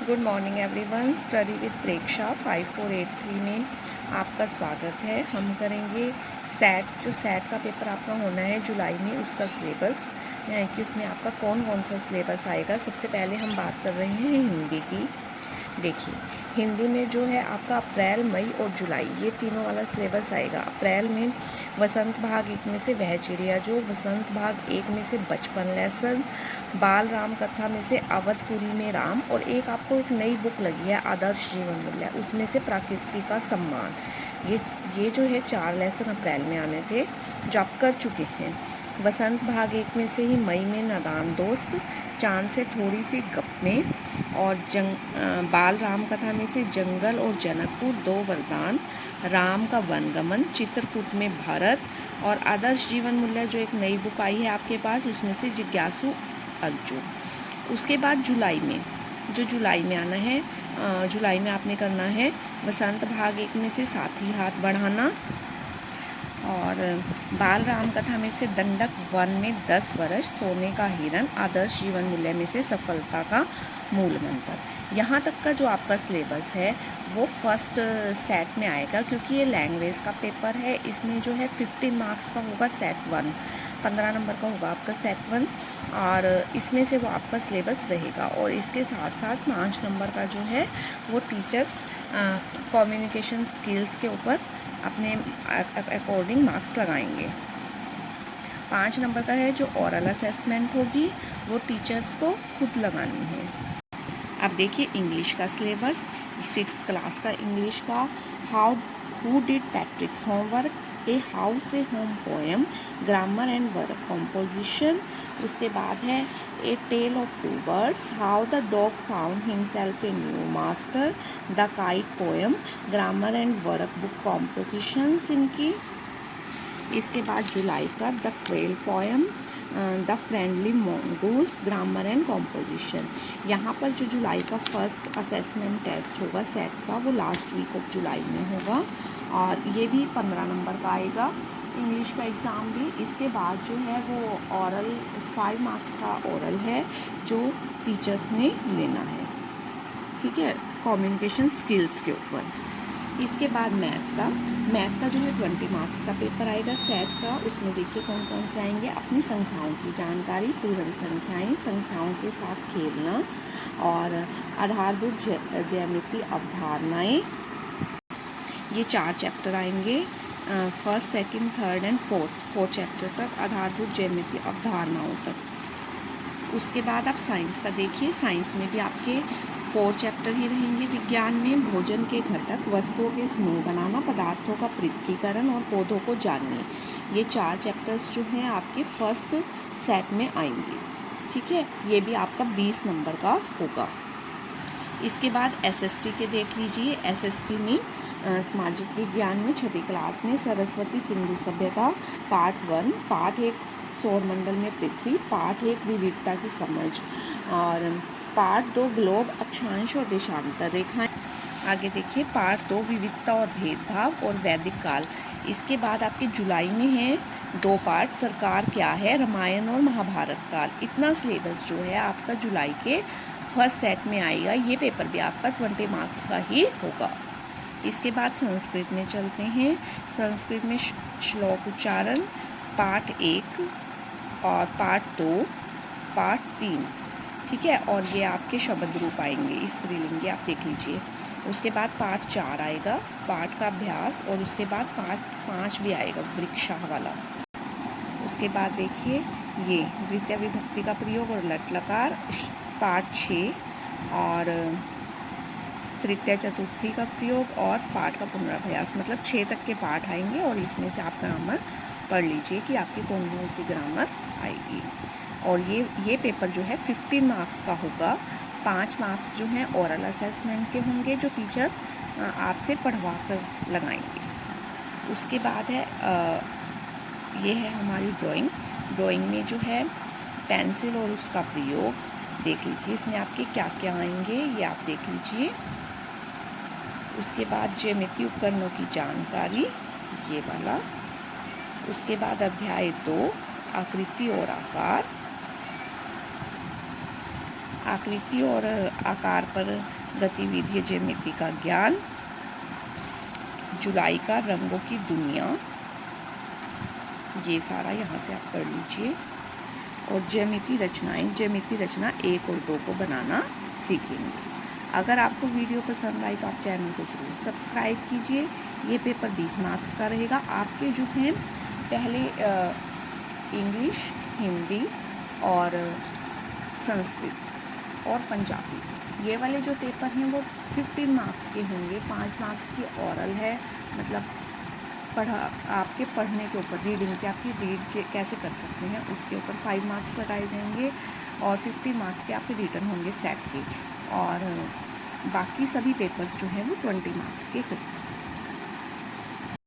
Good morning everyone. Study with Preksha 5483 में आपका स्वागत है। हम करेंगे सेट। जो सेट का पेपर आपका होना है जुलाई में, उसका सिलेबस कि उसमें आपका कौन कौन सा सिलेबस आएगा। सबसे पहले हम बात कर रहे हैं हिंदी की। देखिए, हिंदी में जो है आपका अप्रैल, मई और जुलाई, ये तीनों वाला सिलेबस आएगा। अप्रैल में वसंत भाग एक में से वह चिड़िया जो, वसंत भाग एक में से बचपन लेसन, बाल राम कथा में से अवधपुरी में राम, और एक आपको एक नई बुक लगी है आदर्श जीवन मूल्य, उसमें से प्रकृति का सम्मान। ये जो है 4 लेसन अप्रैल में आने थे जो आप कर चुके हैं। वसंत भाग एक में से ही मई में नादान दोस्त, चांद से थोड़ी सी गप में, और बाल राम कथा में से जंगल और जनकपुर दो वरदान, राम का वनगमन, चित्रकूट में भारत, और आदर्श जीवन मूल्य जो एक नई बुक आई है आपके पास, उसमें से जिज्ञासु अर्जुन। उसके बाद जुलाई में आना है। जुलाई में आपने करना है वसंत भाग एक में से साथी हाथ बढ़ाना, और बाल राम कथा में से दंडक वन में 10 वर्ष, सोने का हिरन, आदर्श जीवन मूल्य में से सफलता का मूल मंत्र। यहाँ तक का जो आपका सिलेबस है वो फर्स्ट सेट में आएगा, क्योंकि ये लैंग्वेज का पेपर है। इसमें जो है 15 मार्क्स का होगा सेट 1, 15 नंबर का होगा आपका सेट 1, और इसमें से वो आपका सिलेबस रहेगा। और इसके साथ साथ 5 नंबर का जो है वो टीचर्स कम्युनिकेशन स्किल्स के ऊपर अपने अकॉर्डिंग मार्क्स लगाएंगे। 5 नंबर का है जो ओरल असेसमेंट होगी, वो टीचर्स को खुद लगानी है। अब देखिए इंग्लिश का सिलेबस, 6th क्लास का इंग्लिश का, who did Patrick's homework, a house a home poem, grammar and work composition. उसके बाद है a tale of two birds, how the dog found himself a new master, the kite poem, grammar and work book compositions इनकी। इसके बाद जुलाई का the quail poem, the friendly mongoose, grammar and composition. यहाँ पर जो जुलाई का फर्स्ट असेसमेंट टेस्ट होगा सेट का, वो लास्ट वीक ऑफ जुलाई में होगा, और ये भी 15 नंबर का आएगा इंग्लिश का एग्ज़ाम भी। इसके बाद जो है वो ओरल 5 मार्क्स का ओरल है जो टीचर्स ने लेना है, ठीक है, कम्युनिकेशन स्किल्स के ऊपर। इसके बाद मैथ का जो है 20 मार्क्स का पेपर आएगा सेट का। उसमें देखिए कौन कौन से आएंगे। अपनी संख्याओं की जानकारी, पूर्ण संख्याएं, संख्याओं के साथ खेलना, और आधारभूत ज्यामिति अवधारणाएं, ये 4 चैप्टर आएंगे। First, second, third and fourth chapter तक, आधारभूत ज्यामिति अवधारणाओं तक। उसके बाद आप साइंस का देखिए। साइंस में भी आपके 4 चैप्टर ही रहेंगे। विज्ञान में भोजन के घटक, वस्तुओं के समूह बनाना, पदार्थों का पृथक्कीकरण और पौधों को जानने, ये 4 चैप्टर्स जो हैं आपके फर्स्ट सेट में आएंगे, ठीक है। ये भी आपका 20 नंबर का होगा। इसके बाद एसएसटी के देख लीजिए। एसएसटी में सामाजिक विज्ञान में 6ठी क्लास में सरस्वती सिंधु सभ्यता पार्ट 1, पार्ट 1 सौरमंडल में पृथ्वी, पार्ट 1 विविधता की समझ, और पार्ट 2 ग्लोब, अक्षांश और देशांतर रेखाएं। आगे देखिए पार्ट 2 विविधता और भेदभाव और वैदिक काल। इसके बाद आपके जुलाई में है 2 पार्ट, सरकार क्या है, रामायण और महाभारत काल। इतना सिलेबस जो है आपका जुलाई के फर्स्ट सेट में आएगा। ये पेपर भी आपका 20 मार्क्स का ही होगा। इसके बाद संस्कृत में चलते हैं। संस्कृत में श्लोक उच्चारण पार्ट 1 और पार्ट 2, पार्ट 3, ठीक है, और ये आपके शब्द रूप आएंगे, स्त्रीलिंगी, आप देख लीजिए। उसके बाद पार्ट 4 आएगा, पाठ का अभ्यास, और उसके बाद पार्ट 5 भी आएगा, वृक्षा वाला। उसके बाद देखिए ये द्वितीय विभक्ति का प्रयोग और लट लकार, पार्ट 6, और तृतीय चतुर्थी का प्रयोग, और पाठ का पुनराभ्यास। मतलब 6 तक के पाठ आएंगे, और इसमें से आप ग्रामर पढ़ लीजिए कि आपकी कौन कौन सी ग्रामर आएगी। और ये पेपर जो है 15 मार्क्स का होगा। 5 मार्क्स जो हैं ओरल असेसमेंट के होंगे, जो टीचर आपसे पढ़वा कर लगाएंगे। उसके बाद है ये है हमारी ड्राइंग में जो है पेंसिल और उसका प्रयोग देख लीजिए। इसमें आपके क्या क्या आएंगे ये आप देख लीजिए। उसके बाद ज्यामिति उपकरणों की जानकारी, ये वाला। उसके बाद अध्याय 2 आकृति और आकार। आकृति और आकार पर गतिविधि ज्यामिति का ज्ञान, जुलाई का रंगों की दुनिया, ये सारा यहाँ से आप पढ़ लीजिए। और ज्यामिति रचनाएं, ज्यामिति रचना 1 और 2 को बनाना सीखेंगे। अगर आपको वीडियो पसंद आई तो आप चैनल को जरूर सब्सक्राइब कीजिए। ये पेपर 20 मार्क्स का रहेगा। आपके जो हैं पहले इंग्लिश, हिंदी और संस्कृत और पंजाबी, ये वाले जो पेपर हैं वो 15 मार्क्स के होंगे। 5 मार्क्स की ओरल है, मतलब आपके पढ़ने के ऊपर, रीडिंग के, आपकी रीड के कैसे कर सकते हैं उसके ऊपर 5 मार्क्स लगाए जाएंगे। और 50 मार्क्स के आपके रिटर्न होंगे सेट के। और बाकी सभी पेपर्स जो हैं वो 20 मार्क्स के होंगे।